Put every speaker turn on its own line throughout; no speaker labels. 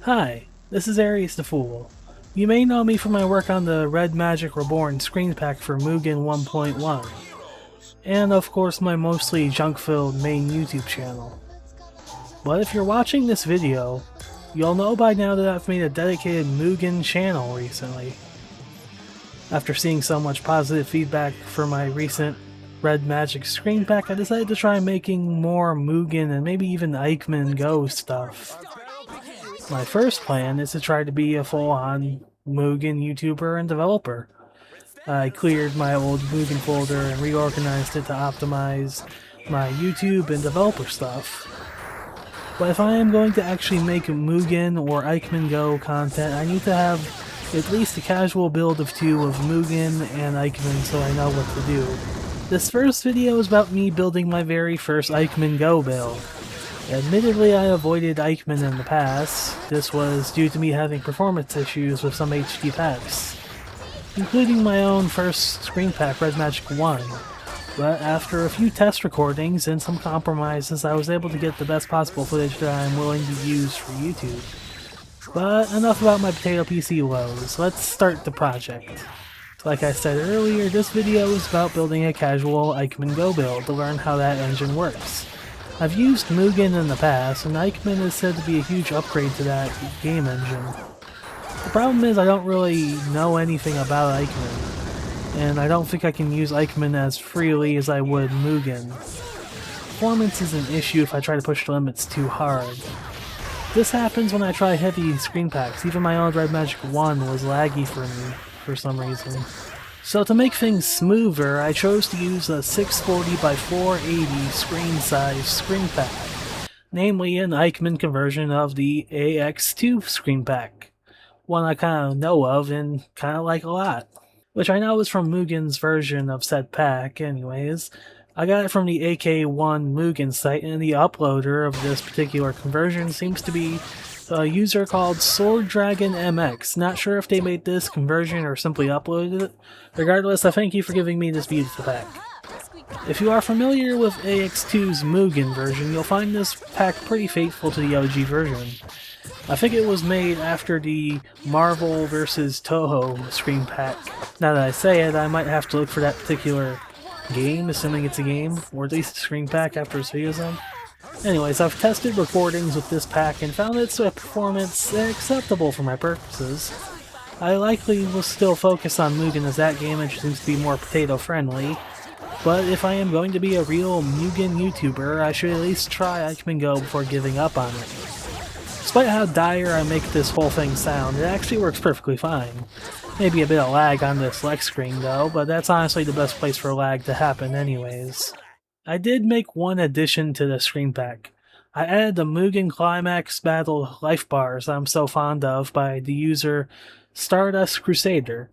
Hi, this is Aries the Fool. You may know me from my work on the Red Magic Reborn screen pack for Mugen 1.1, and of course my mostly junk-filled main YouTube channel. But if you're watching this video, you'll know by now that I've made a dedicated Mugen channel recently. After seeing so much positive feedback for my recent Red Magic screen pack, I decided to try making more Mugen and maybe even Ikemen Go stuff. My first plan is to try to be a full-on Mugen YouTuber and developer. I cleared my old Mugen folder and reorganized it to optimize my YouTube and developer stuff. But if I am going to actually make Mugen or Ikemen Go content, I need to have at least a casual build of two of Mugen and Ikemen so I know what to do. This first video is about me building my very first Ikemen Go build. Admittedly, I avoided Ikemen in the past. This was due to me having performance issues with some HD packs, including my own first screen pack, Red Magic 1. But after a few test recordings and some compromises, I was able to get the best possible footage that I'm willing to use for YouTube. But enough about my potato PC woes, let's start the project. Like I said earlier, this video is about building a casual Ikemen Go build to learn how that engine works. I've used Mugen in the past, and Ikemen is said to be a huge upgrade to that game engine. The problem is I don't really know anything about Ikemen, and I don't think I can use Ikemen as freely as I would Mugen. Performance is an issue if I try to push the limits too hard. This happens when I try heavy screen packs. Even my old Red Magic 1 was laggy for me, for some reason. So to make things smoother, I chose to use a 640 by 480 screen size screen pack, namely an Ikemen conversion of the AX2 screen pack, one I kind of know of and kind of like a lot, which I know is from Mugen's version of said pack anyways. I got it from the AK1 Mugen site, and the uploader of this particular conversion seems to be a user called Sword Dragon MX. Not sure if they made this conversion or simply uploaded it. Regardless, I thank you for giving me this beautiful pack. If you are familiar with AX2's Mugen version, you'll find this pack pretty faithful to the OG version. I think it was made after the Marvel vs. Toho screen pack. Now that I say it, I might have to look for that particular game, assuming it's a game, or at least a screen pack after this video's done. Anyways, I've tested recordings with this pack and found its performance acceptable for my purposes. I likely will still focus on Mugen as that game engine seems to be more potato friendly, but if I am going to be a real Mugen YouTuber, I should at least try Ikemen Go before giving up on it. Despite how dire I make this whole thing sound, it actually works perfectly fine. Maybe a bit of lag on this select screen though, but that's honestly the best place for lag to happen anyways. I did make one addition to the screen pack. I added the Mugen Climax Battle life bars I'm so fond of by the user Stardust Crusader.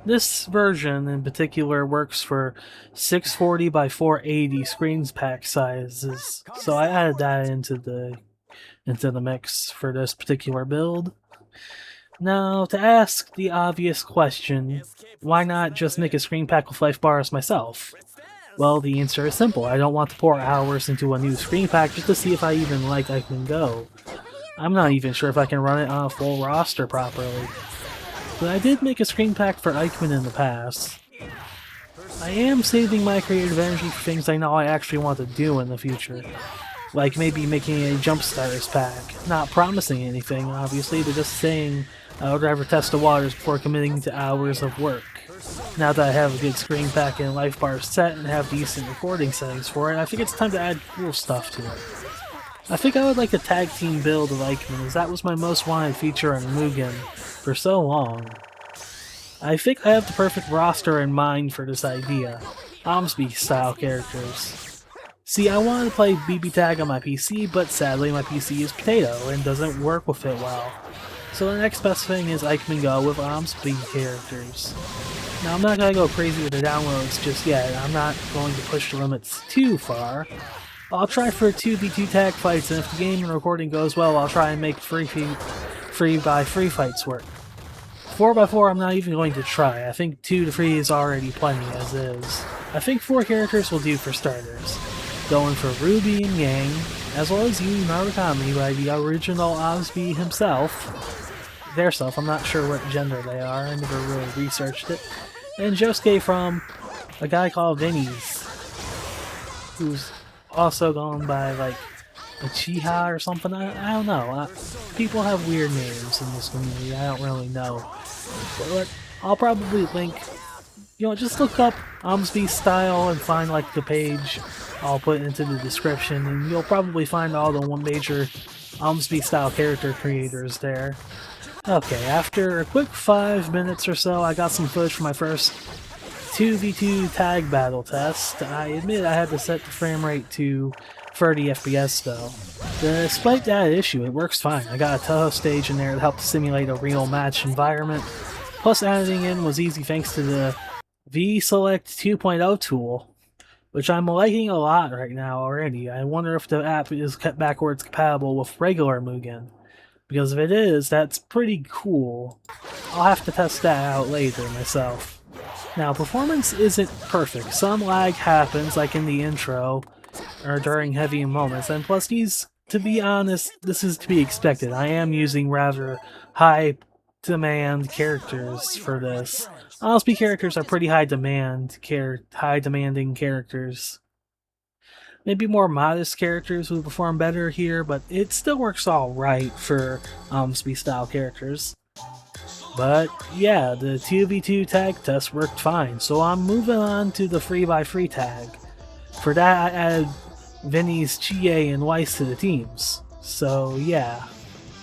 This version in particular works for 640 by 480 screen pack sizes, so I added that into the mix for this particular build. Now, to ask the obvious question, why not just make a screen pack with life bars myself? Well, the answer is simple. I don't want to pour hours into a new screen pack just to see if I even like Ikemen Go. I'm not even sure if I can run it on a full roster properly. But I did make a screen pack for Ikemen in the past. I am saving my creative energy for things I know I actually want to do in the future. Like maybe making a Jumpstarters pack. Not promising anything, obviously, but just saying I would rather test the waters before committing to hours of work. Now that I have a good screen pack and life bar set and have decent recording settings for it, I think it's time to add cool stuff to it. I think I would like a tag team build of Ikemen, as that was my most wanted feature on Mugen for so long. I think I have the perfect roster in mind for this idea. Omsby style characters. See, I wanted to play BB Tag on my PC, but sadly my PC is potato and doesn't work with it well. So the next best thing is Ikemen Go with Omsby characters. Now I'm not going to go crazy with the downloads just yet. I'm not going to push the limits too far. I'll try for 2v2 tag fights, and if the game and recording goes well, I'll try and make 3x3 fights work. 4x4 I'm not even going to try. I think 2 to 3 is already plenty as is. I think 4 characters will do for starters. Going for Ruby and Yang, as well as Yu Narukami by the original Osby himself. Their self, I'm not sure what gender they are, I never really researched it. And Josuke from a guy called Vinny's, who's also gone by like Uchiha or something. I don't know. People have weird names in this community. I don't really know. But I'll probably link, just look up Omsby style and find like the page. I'll put it into the description, and you'll probably find all the one major Omsby style character creators there. Okay, after a quick 5 minutes or so, I got some footage for my first 2v2 tag battle test. I admit I had to set the frame rate to 30 FPS though. Despite that issue, it works fine. I got a Toho stage in there that helped simulate a real match environment. Plus editing in was easy thanks to the V-Select 2.0 tool, which I'm liking a lot right now already. I wonder if the app is kept backwards compatible with regular Mugen. Because if it is, that's pretty cool. I'll have to test that out later myself. Now, performance isn't perfect. Some lag happens, like in the intro, or during heavy moments, and plus to be honest, this is to be expected. I am using rather high demand characters for this. Honestly, characters are pretty high demanding characters. Maybe more modest characters would perform better here, but it still works alright for Omsby style characters. But yeah, the 2v2 tag test worked fine, so I'm moving on to the 3x3 tag. For that, I added Vinny's, Chie, and Weiss to the teams. So yeah.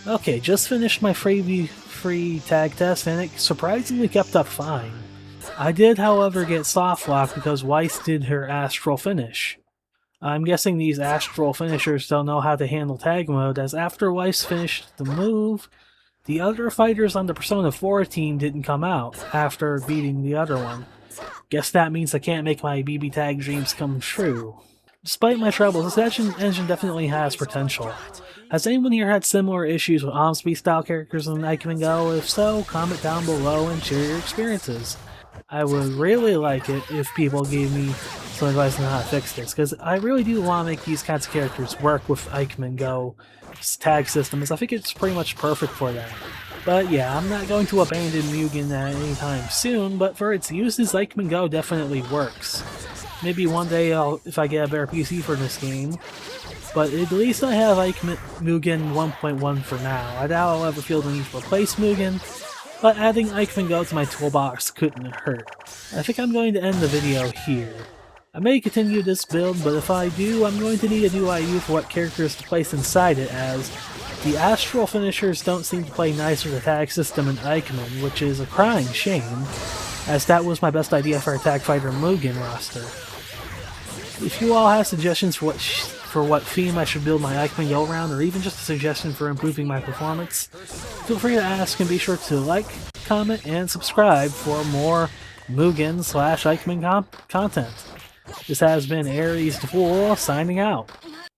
Okay, just finished my 3v3 tag test, and it surprisingly kept up fine. I did, however, get soft locked because Weiss did her astral finish. I'm guessing these astral finishers don't know how to handle tag mode, as after Weiss finished the move, the other fighters on the Persona 4 team didn't come out after beating the other one. Guess that means I can't make my BB tag dreams come true. Despite my troubles, this engine definitely has potential. Has anyone here had similar issues with Omsby style characters in Ikemen Go? If so, comment down below and share your experiences. I would really like it if people gave me some advice on how to fix this, because I really do want to make these kinds of characters work with Ikemen Go's tag system, as I think it's pretty much perfect for that. But yeah, I'm not going to abandon Mugen at any time soon, but for its uses, Ikemen Go definitely works. Maybe one day if I get a better PC for this game, but at least I have Mugen 1.1 for now. I doubt I'll ever feel the need to replace Mugen, but adding Ikemen Go to my toolbox couldn't hurt. I think I'm going to end the video here. I may continue this build, but if I do, I'm going to need a new IU for what characters to place inside it, as the astral finishers don't seem to play nice with the tag system in Ikemen, which is a crying shame, as that was my best idea for a tag fighter Mugen roster. If you all have suggestions for what theme I should build my Ikemen Go around, or even just a suggestion for improving my performance, feel free to ask, and be sure to like, comment, and subscribe for more Mugen / Ikemen content. This has been Aries the Fool, signing out.